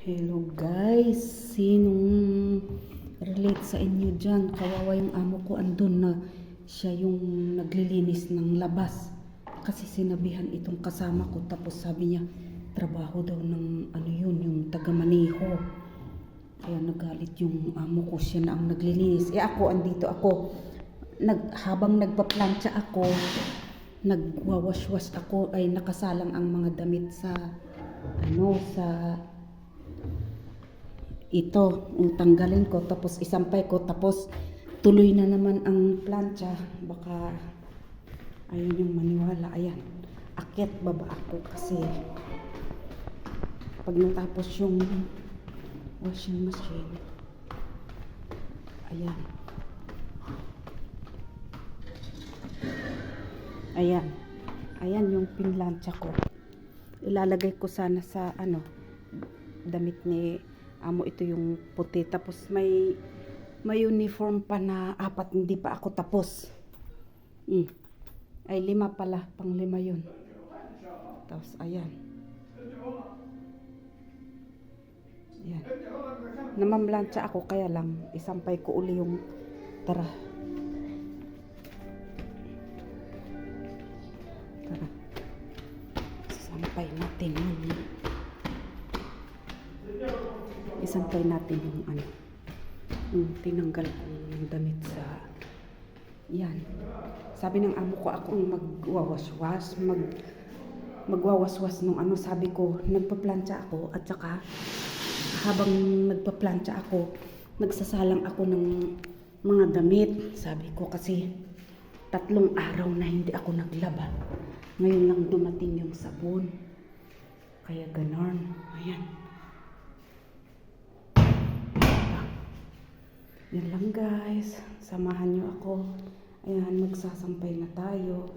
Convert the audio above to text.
Hello guys, sinong relate sa inyo dyan? Kawawa yung amo ko, andun na siya yung naglilinis ng labas. Kasi sinabihan itong kasama ko, tapos sabi niya, trabaho daw ng ano yun, yung taga-maneho. Kaya nagalit yung amo ko, siya na ang naglilinis. Ako, andito ako. Habang nagpa-plancha ako, nagwawash-wash ako, ay nakasalang ang mga damit sa ito, tanggalin ko, tapos isampay ko, tapos tuloy na naman ang plancha. Baka ayun yung maniwala. Ayan, akyat baba ako kasi pag natapos yung washing machine, ayan, ayan yung pinlancha ko. Ilalagay ko sana sa damit ni amo, ito yung puti, tapos may uniform pa na 4, hindi pa ako tapos. Ay 5 pala, pang 5 yun. Tapos ayan, namamlansya ako, kaya lang isampay ko uli yung tara sampay natin isampay natin yung tinanggal kong damit sa yan. Sabi ng amo ko, ako ang magwawaswas nung sabi ko, nagpa-plancha ako, at saka habang nagpa-plancha ako, nagsasalang ako ng mga damit. Sabi ko kasi 3 araw na hindi ako naglaba, ngayon lang dumating yung sabon, kaya ganon. Ayan, yan lang guys, samahan nyo ako. Ayan, magsasampay na tayo.